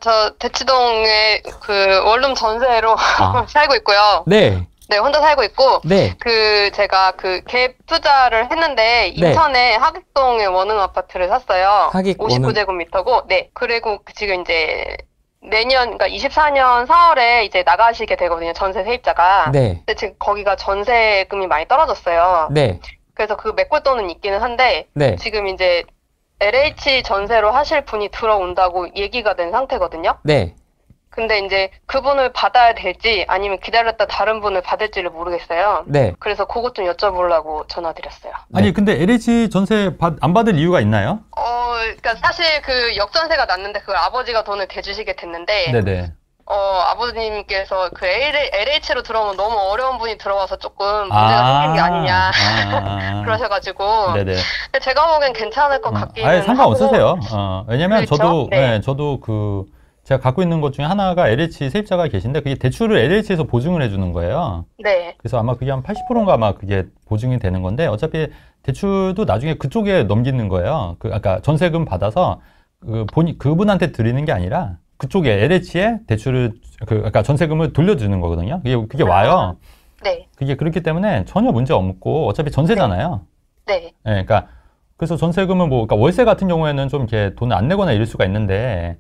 저 대치동에 그 원룸 전세로 살고 있고요. 네. 네, 혼자 살고 있고, 네. 제가 갭 투자를 했는데, 네. 인천에 하객동에 원흥 아파트를 샀어요. 하객 원흥. 59제곱미터고, 네. 그리고 지금 이제, 그러니까 24년 4월에 이제 나가시게 되거든요, 전세 세입자가. 네. 근데 지금 거기가 전세금이 많이 떨어졌어요. 네. 그래서 그 메꿀 돈은 있기는 한데, 네. 지금 이제 LH 전세로 하실 분이 들어온다고 얘기가 된 상태거든요. 네. 근데 이제 그분을 받아야 될지 아니면 기다렸다 다른 분을 받을지를 모르겠어요. 네. 그래서 그것 좀 여쭤보려고 전화드렸어요. 아니 근데 LH 전세 안 받을 이유가 있나요? 그러니까 사실 그 역전세가 났는데 그걸 아버지가 돈을 대주시게 됐는데, 네네. 아버님께서 그 LH로 들어오면 너무 어려운 분이 들어와서 조금 문제가 생긴 게 아니냐 그러셔가지고. 네네. 근데 제가 보기엔 괜찮을 것 같기는 아예 상관없으세요. 왜냐면 그렇죠? 네. 저도 제가 갖고 있는 것 중에 하나가 LH 세입자가 계신데 그게 대출을 LH에서 보증을 해주는 거예요. 네. 그래서 아마 그게 한 80%인가 아마 그게 보증이 되는 건데 어차피 대출도 나중에 그쪽에 넘기는 거예요. 아까 전세금 받아서 그분한테 드리는 게 아니라 그쪽에 LH에 대출을 아까 전세금을 돌려주는 거거든요. 그게 와요. 네. 그게 그렇기 때문에 전혀 문제 없고 어차피 전세잖아요. 네. 네, 그러니까 그래서 전세금은 그러니까 월세 같은 경우에는 좀 이렇게 돈을 안 내거나 이럴 수가 있는데.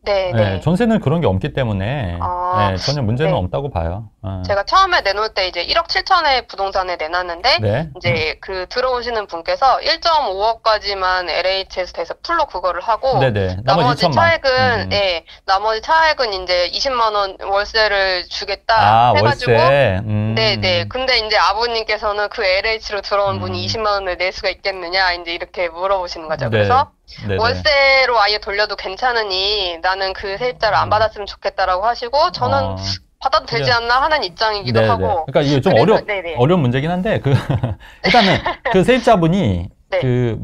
네, 네, 전세는 그런 게 없기 때문에 네, 전혀 문제는 네. 없다고 봐요. 제가 처음에 내놓을 때 이제 1억 7천에 부동산에 내놨는데, 네. 이제 들어오시는 분께서 1.5억까지만 LH에서 돼서 풀로 그거를 하고, 네네. 나머지 2천만. 차액은, 예, 나머지 차액은 이제 20만원 월세를 주겠다 해가지고, 월세. 네네. 근데 이제 아버님께서는 그 LH로 들어온 분이 20만원을 낼 수가 있겠느냐, 이제 이렇게 물어보시는 거죠. 네. 그래서, 네네. 월세로 아예 돌려도 괜찮으니 나는 그 세입자를 안 받았으면 좋겠다라고 하시고, 저는 받아도 되지 않나 하는 입장이기도 네네. 하고. 그러니까 이게 좀 네네. 어려운 문제긴 한데, 일단은 그 세입자분이 네.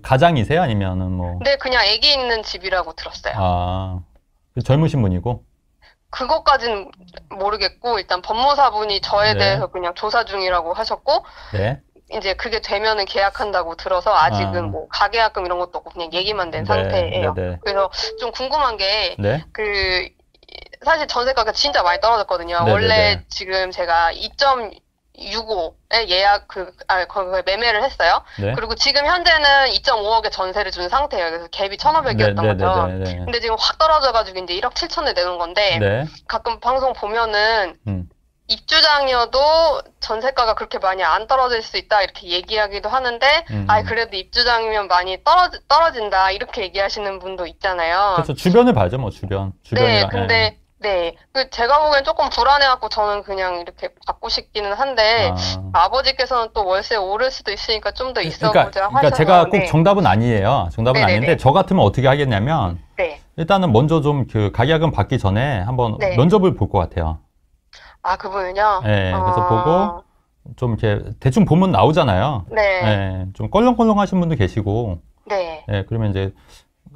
가장이세요? 아니면은 네, 그냥 아기 있는 집이라고 들었어요. 젊으신 분이고? 그것까지는 모르겠고, 일단 법무사분이 저에 네. 대해서 그냥 조사 중이라고 하셨고, 네. 이제 그게 되면은 계약한다고 들어서 아직은 가계약금 이런 것도 없고 그냥 얘기만 된 상태예요. 네네. 그래서 좀 궁금한 게, 네. 사실 전세가가 진짜 많이 떨어졌거든요. 네네네. 원래 지금 제가 2.65에 거기에 매매를 했어요. 네. 그리고 지금 현재는 2.5억에 전세를 준 상태예요. 그래서 갭이 1,500이었던 거죠. 네네네. 근데 지금 확 떨어져가지고 이제 1억 7천에 내놓은 건데, 네. 가끔 방송 보면은 입주장이어도 전세가가 그렇게 많이 안 떨어질 수 있다 이렇게 얘기하기도 하는데, 그래도 입주장이면 많이 떨어진다 이렇게 얘기하시는 분도 있잖아요. 그래서 주변을 봐죠, 주변이랑. 네, 근데 제가 보기엔 조금 불안해갖고 저는 그냥 이렇게 받고 싶기는 한데, 아버지께서는 또 월세 오를 수도 있으니까 좀 더 있어보자 그러니까 제가 꼭 정답은 아니에요. 정답은 네네네. 아닌데 저 같으면 어떻게 하겠냐면 일단은 먼저 좀 가계약금 받기 전에 한번 면접을 볼 것 같아요. 그분은요? 네, 그래서 보고 좀 이렇게 대충 보면 나오잖아요. 네. 네, 좀 껄렁껄렁 하신 분도 계시고. 네. 네, 그러면 이제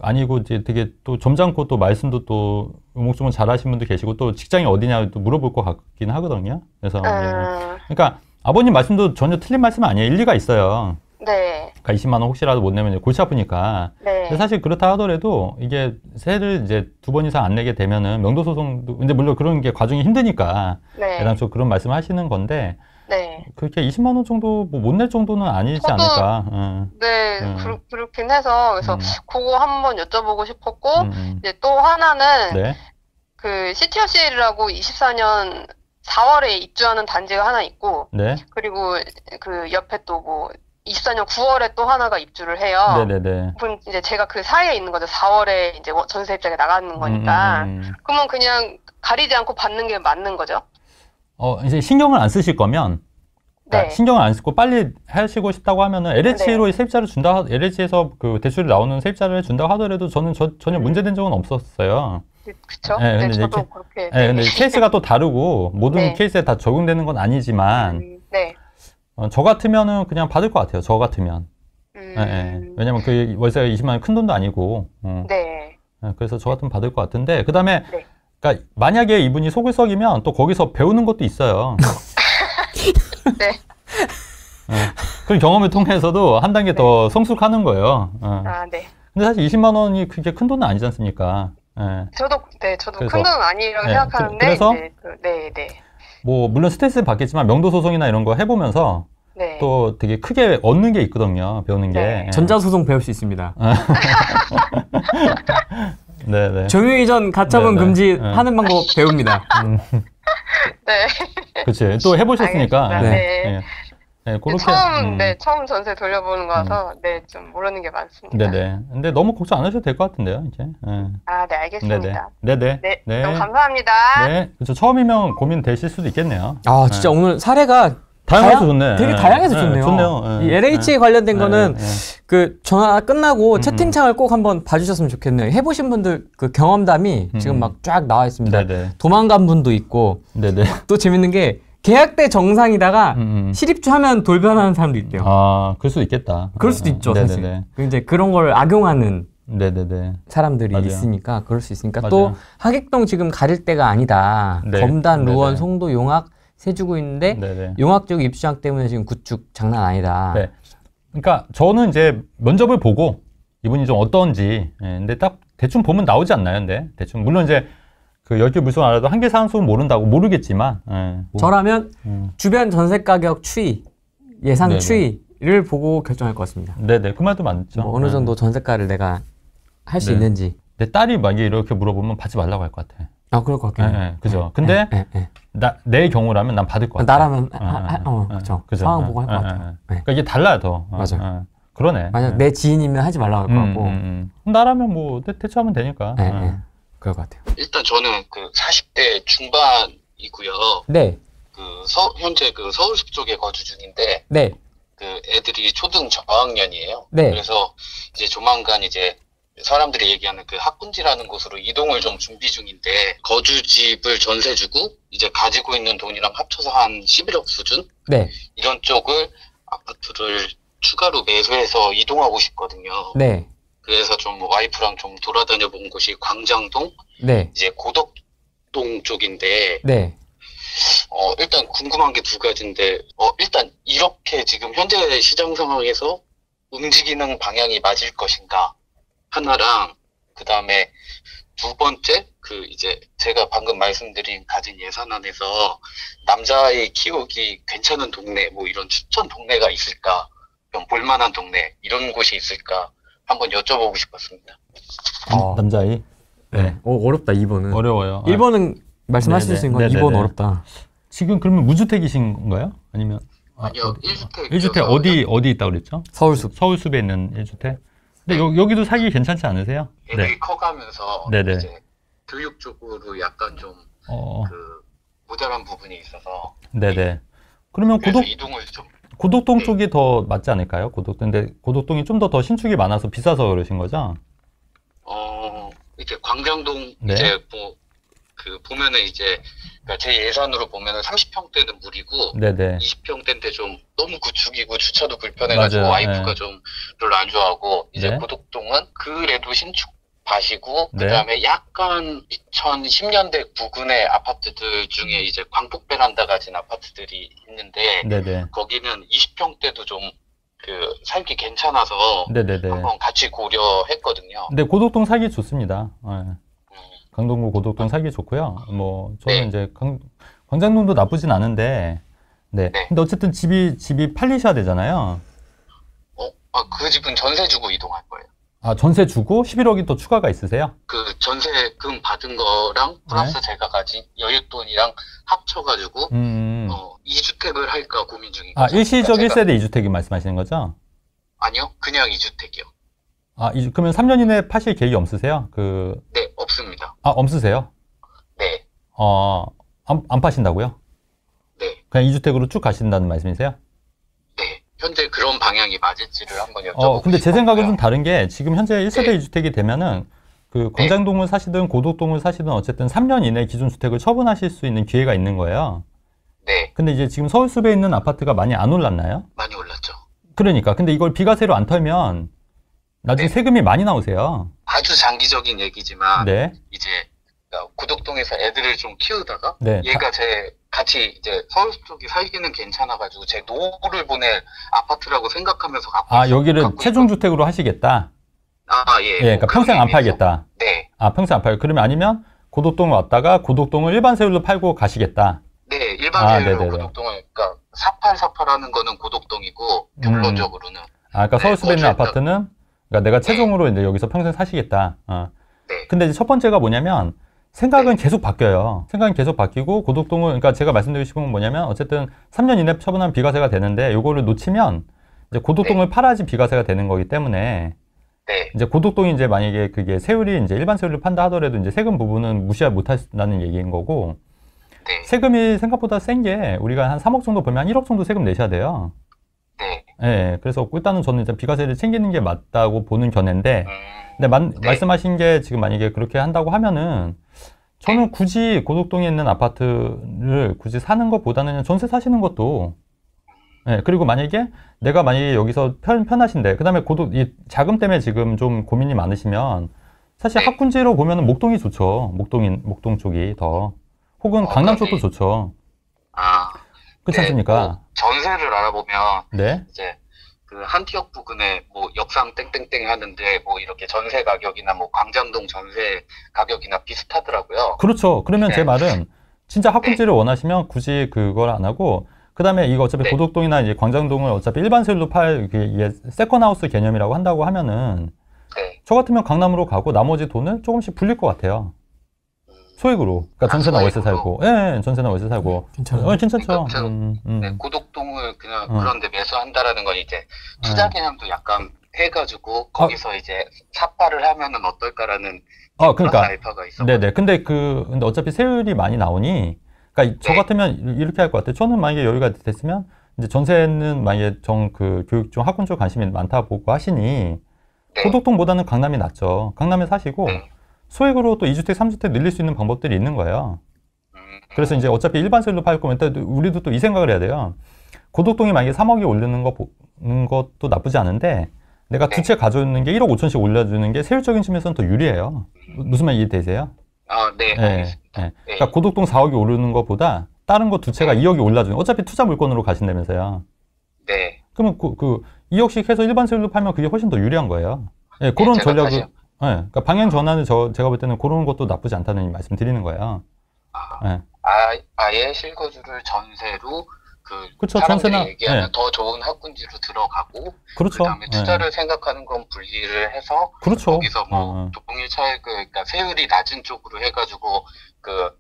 아니고 이제 되게 또 점잖고 또 말씀도 또 우목조목 잘하신 분도 계시고 또 직장이 어디냐 또 물어볼 것 같긴 하거든요. 그래서 그러니까 아버님 말씀도 전혀 틀린 말씀은 아니에요. 일리가 있어요. 네. 그러니까 20만 원 혹시라도 못 내면 이제 골치 아프니까. 네. 근데 사실 그렇다 하더라도 이게 세를 이제 2번 이상 안 내게 되면은 명도소송도 근데 물론 그런 게 과정이 힘드니까 애당초 그런 말씀 하시는 건데. 네. 그렇게 20만 원 정도 못 낼 정도는 아니지 않을까. 네, 그렇긴 해서 그래서 그거 한번 여쭤보고 싶었고 이제 또 하나는 CTOCL이라고 24년 4월에 입주하는 단지가 하나 있고 그리고 그 옆에 또 24년 9월에 또 하나가 입주를 해요. 네네네. 그럼 이제 제가 그 사이에 있는 거죠. 4월에 이제 전세 입장에 나가는 거니까. 그러면 그냥 가리지 않고 받는 게 맞는 거죠? 이제 신경을 안 쓰실 거면, 그러니까 신경을 안 쓰고 빨리 하시고 싶다고 하면은 LH로 세입자를 LH에서 그 대출이 나오는 세입자를 준다고 하더라도 저는 전혀 문제된 적은 없었어요. 그쵸? 네, 근데 저도 그렇게. 근데 케이스가 또 다르고 모든 케이스에 다 적용되는 건 아니지만, 저 같으면은 그냥 받을 것 같아요. 저 같으면. 왜냐면 그 월세가 20만 원 큰 돈도 아니고. 그래서 저 같으면 받을 것 같은데, 그 다음에, 그러니까 만약에 이분이 속을 썩이면 또 거기서 배우는 것도 있어요. 그런 경험을 통해서도 한 단계 더 성숙하는 거예요. 근데 사실 20만 원이 그렇게 큰 돈은 아니지 않습니까? 저도 큰 돈은 아니라고 생각하는데. 그래서 네. 뭐 물론 스트레스 받겠지만 명도 소송이나 이런 거 해보면서 또 되게 크게 얻는 게 있거든요. 배우는 게. 전자소송 배울 수 있습니다. 네네. 점유이전 가처분 금지 하는 방법 배웁니다. 네. 그치. 또 해보셨으니까. 네. 그렇게. 처음 전세 돌려보는 거라서, 좀 모르는 게 많습니다. 네네. 근데 너무 걱정 안 하셔도 될 것 같은데요, 이제. 네, 알겠습니다. 네네. 네, 너무 감사합니다. 네. 그렇죠. 처음이면 고민 되실 수도 있겠네요. 아, 진짜 오늘 사례가 다양해서 좋네. 되게 다양해서 좋네요. 좋네요. 이 LH에 관련된 거는 그 전화 끝나고 채팅창을 꼭 한번 봐주셨으면 좋겠네요. 해보신 분들 그 경험담이 지금 막 쫙 나와 있습니다. 네네. 도망간 분도 있고. 네네. 또 재밌는 게 계약 때 정상이다가 실입주 하면 돌변하는 사람도 있대요. 아, 그럴 수도 있겠다. 그럴 수도 있죠, 사실. 네네네. 이제 그런 걸 악용하는 네네네. 사람들이 맞아요. 있으니까 그럴 수 있으니까 맞아요. 또 하객동 지금 가릴 때가 아니다. 네. 검단, 루원, 네네. 송도, 용학 세주고 있는데 네네. 용학 쪽 입주장 때문에 지금 구축 장난 아니다. 네. 그러니까 저는 이제 면접을 보고 이분이 좀 어떤지, 근데 딱 대충 보면 나오지 않나요? 근데 대충 물론 이제 그 10개 물건 알아도 한 개 사는 수는 모른다고 모르겠지만, 뭐. 저라면 주변 전세 가격 추이, 예상 네네. 추이를 보고 결정할 것 같습니다. 네네. 그 말도 맞죠. 뭐 어느 정도 전세가를 내가 할 수 네. 있는지. 내 딸이 만약에 이렇게 물어보면 받지 말라고 할 것 같아. 아, 그럴 것 같긴 해요. 그죠. 근데 내 경우라면 난 받을 것 같아. 나라면 그렇죠. 그죠. 상황 보고 할 것 같아요. 그러니까 이게 달라요, 더. 맞아요. 그러네. 만약 내 지인이면 하지 말라고 할 것 같고. 나라면 뭐 대처하면 되니까. 그럴 것 같아요. 일단 저는 그 40대 중반이고요. 네. 현재 그 서울숲 쪽에 거주 중인데, 네. 그 애들이 초등 저학년이에요. 네. 그래서 이제 조만간 이제 사람들이 얘기하는 그 학군지라는 곳으로 이동을 좀 준비 중인데, 거주집을 전세 주고 이제 가지고 있는 돈이랑 합쳐서 한 11억 수준? 네. 이런 쪽을 아파트를 추가로 매수해서 이동하고 싶거든요. 네. 그래서 좀 와이프랑 좀 돌아다녀 본 곳이 광장동, 네. 이제 고덕동 쪽인데, 네. 일단 궁금한 게 두 가지인데, 일단 이렇게 지금 현재 시장 상황에서 움직이는 방향이 맞을 것인가? 하나랑, 그 다음에 두 번째, 이제 제가 방금 말씀드린 가진 예산 안에서 남자아이 키우기 괜찮은 동네, 뭐 이런 추천 동네가 있을까? 좀 볼만한 동네, 이런 곳이 있을까? 한번 여쭤보고 싶었습니다. 남자아이? 네. 어렵다, 2번은. 어려워요. 1번은 말씀하실 수 있는 건 2번 어렵다. 지금 그러면 무주택이신 건가요? 아니면? 아니요, 1주택. 1주택 어디 있다고 그랬죠? 서울숲. 서울숲에 있는 1주택? 근데 여기도 살기 괜찮지 않으세요? 애들이 커가면서 네네. 이제 교육 쪽으로 약간 좀 모자란 부분이 있어서. 네네. 그러면 이동을 좀. 고덕동 쪽이 더 맞지 않을까요? 근데 고덕동이 좀 더 신축이 많아서 비싸서 그러신 거죠? 이제 광장동, 네. 이제 보면은 이제, 그러니까 제 예산으로 보면은 30평대는 무리고, 네네. 20평대인데 좀 너무 구축이고 주차도 불편해가지고 맞아요. 와이프가 좀 별로 안 좋아하고, 이제 네. 고덕동은 그래도 신축 밭이고, 네. 그 다음에 약간 2010년대 부근의 아파트들 중에 이제 광폭 베란다 가진 아파트들이 있는데, 네네. 거기는 20평대도 좀 살기 괜찮아서 네네네. 한번 같이 고려했거든요. 근데 고덕동 살기 좋습니다. 강동구 고덕동 살기 좋고요. 뭐 저는 네. 이제 광장동도 나쁘진 않은데, 네. 네. 근데 어쨌든 집이 팔리셔야 되잖아요. 그 집은 전세 주고 이동할 거예요. 아, 전세 주고 11억이 또 추가가 있으세요? 그 전세금 받은 거랑 플러스 제가 가진 여윳돈이랑 합쳐가지고 2주택을 할까 고민 중이거든요. 아, 일시적 1세대 2주택이 말씀하시는 거죠? 아니요, 그냥 2주택이요. 아, 그러면 3년 이내에 파실 계획이 없으세요? 네, 없습니다. 아, 없으세요? 네. 안 파신다고요? 네. 그냥 2주택으로 쭉 가신다는 말씀이세요? 네. 현재 그런 방향이 맞을지를 한번 여쭤보고 근데 제 생각은 좀 싶었고요. 다른 게 지금 현재 1세대 네. 2주택이 되면은 광장동을 사시든 고덕동을 사시든 어쨌든 3년 이내 기존 주택을 처분하실 수 있는 기회가 있는 거예요. 네. 근데 이제 지금 서울숲에 있는 아파트가 많이 안 올랐나요? 많이 올랐죠. 그러니까. 근데 이걸 비과세로 안 털면 나중에 네. 세금이 많이 나오세요. 아주 장기적인 얘기지만 네. 이제 고덕동에서 애들을 좀 키우다가 네. 얘가 같이 이제 서울 쪽이 살기는 괜찮아가지고 제 노후를 보낼 아파트라고 생각하면서 갖고 여기를 갖고 최종주택으로 하시겠다? 예. 예, 그러니까 평생 안 팔겠다. 네. 아, 평생 안 팔고. 그러면 아니면 고덕동을 왔다가 고덕동을 일반 세율로 팔고 가시겠다. 네, 일반 세율로 고덕동을, 그러니까 4848하는 거는 고덕동이고, 결론적으로는. 아, 그러니까 서울숲에 있는 아파트는, 그러니까 내가 최종으로 이제 여기서 평생 사시겠다. 네. 근데 이제 첫 번째가 뭐냐면, 생각은 계속 바뀌어요. 생각은 계속 바뀌고, 고덕동을, 그러니까 제가 말씀드리고 싶은 건 뭐냐면, 어쨌든 3년 이내 처분하면 비과세가 되는데, 요거를 놓치면, 이제 고덕동을 팔아야지 비과세가 되는 거기 때문에, 이제 고덕동이 이제 만약에 그게 세율이 이제 일반 세율로 판다 하더라도 이제 세금 부분은 무시 못한다는 얘기인 거고, 세금이 생각보다 센 게 우리가 한 3억 정도 벌면 한 1억 정도 세금 내셔야 돼요. 예, 그래서 일단은 저는 이제 비과세를 챙기는 게 맞다고 보는 견해인데, 근데 말씀하신 게 지금 만약에 그렇게 한다고 하면은, 저는 굳이 고덕동에 있는 아파트를 굳이 사는 것보다는 전세 사시는 것도, 예, 그리고 만약에 내가 만약에 여기서 편하신데, 그 다음에 이 자금 때문에 지금 좀 고민이 많으시면, 사실 학군지로 보면은 목동이 좋죠. 목동 쪽이 더. 혹은 강남 쪽도 좋죠. 그렇지 않습니까? 뭐 전세를 알아보면, 네. 이제, 그 한티역 부근에 뭐 역삼 땡땡땡 하는데 뭐 이렇게 전세 가격이나 뭐 광장동 전세 가격이나 비슷하더라고요. 그렇죠. 그러면 제 말은 진짜 학군지를 원하시면 굳이 그걸 안 하고, 그 다음에 이거 어차피 고덕동이나 이제 광장동을 어차피 일반 세율로 이게 세컨하우스 개념이라고 한다고 하면은, 저 같으면 강남으로 가고 나머지 돈을 조금씩 불릴 것 같아요. 소액으로. 그러니까 전세나 월세 살고. 예, 전세나 월세 살고. 괜찮아요. 괜찮죠. 네, 고덕동을 그냥 그런데 매수한다라는 건 이제 투자 개념도 약간 해가지고 거기서 이제 삭발을 하면은 어떨까라는 그러니까. 알파가 있어. 네네. 근데 어차피 세율이 많이 나오니, 그러니까 저 같으면 이렇게 할 것 같아요. 저는 만약에 여유가 됐으면, 이제 전세는 만약에 교육 쪽, 학군 쪽 관심이 많다 보고 하시니, 고덕동보다는 강남이 낫죠. 강남에 사시고, 소액으로 또 2주택, 3주택 늘릴 수 있는 방법들이 있는 거예요. 그래서 이제 어차피 일반 세율로 팔 거면 우리도 또 이 생각을 해야 돼요. 고덕동이 만약에 3억이 오르는 것도 나쁘지 않은데, 내가 두 채 가져오는 게 1억 5천씩 올려주는 게 세율적인 측면에서는 더 유리해요. 무슨 말 이해되세요? 네, 알겠습니다. 네. 그러니까 고덕동 4억이 오르는 것보다 다른 거 두 채가 2억이 올라주는, 어차피 투자 물건으로 가신다면서요. 네. 그러면 2억씩 해서 일반 세율로 팔면 그게 훨씬 더 유리한 거예요. 네, 그런 전략을. 그러니까 방향 전환은 제가 볼 때는 그런 것도 나쁘지 않다는 말씀 드리는 거예요. 아예 실거주를 전세로 그렇죠. 사람들이 전세나 얘기하는 더 좋은 학군지로 들어가고, 그렇죠. 그다음에 투자를 생각하는 건 분리를 해서, 그렇죠. 거기서 뭐 동일 차익, 그러니까 세율이 낮은 쪽으로 해가지고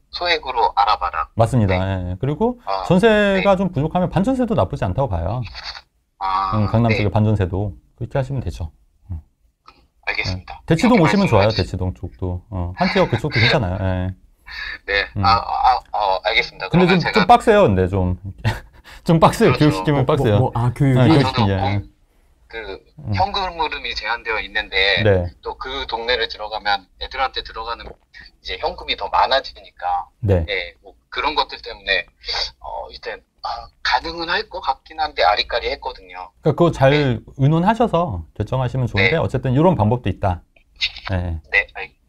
소액으로 알아봐라. 맞습니다. 예. 그리고 전세가 좀 부족하면 반전세도 나쁘지 않다고 봐요. 강남 쪽에 반전세도 그렇게 하시면 되죠. 알겠습니다. 대치동 오시면 좋아요. 대치동 쪽도. 한티역 그쪽도 괜찮아요. 예. 네. 알겠습니다. 근데 좀 빡세요. 근데 좀 빡세요. 그렇죠. 교육시키면 빡세요. 교육이? 교육시키면. 현금 흐름이 제한되어 있는데, 또 그 동네를 들어가면 애들한테 들어가는 이제 현금이 더 많아지니까, 뭐 그런 것들 때문에, 일단, 가능은 할 것 같긴 한데 아리까리 했거든요. 그러니까 그거 잘 의논하셔서 결정하시면 좋은데, 어쨌든 이런 방법도 있다. 네,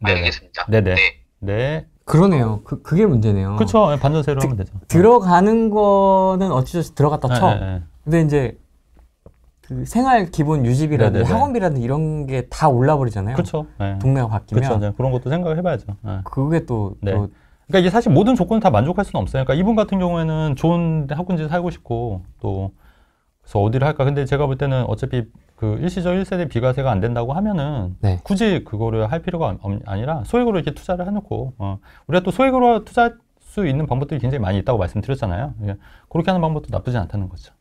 알겠습니다. 네. 그러네요. 그게 문제네요. 그렇죠. 반전세로 하면 되죠. 들어가는 거는 어찌저찌 들어갔다 쳐. 근데 이제 생활 기본 유지비라든지 학원비라든지 이런 게 다 올라 버리잖아요. 그렇죠. 동네가 바뀌면. 그렇죠. 그런 것도 생각을 해봐야죠. 그게 또 그러니까 이게 사실 모든 조건을 다 만족할 수는 없어요. 그러니까 이분 같은 경우에는 좋은 학군지에 살고 싶고, 또 그래서 어디를 할까. 근데 제가 볼 때는 어차피 일시적 1세대 비과세가 안 된다고 하면은 굳이 그거를 할 필요가 아니라 소액으로 이렇게 투자를 해놓고, 우리가 또 소액으로 투자할 수 있는 방법들이 굉장히 많이 있다고 말씀드렸잖아요. 그렇게 하는 방법도 나쁘지 않다는 거죠.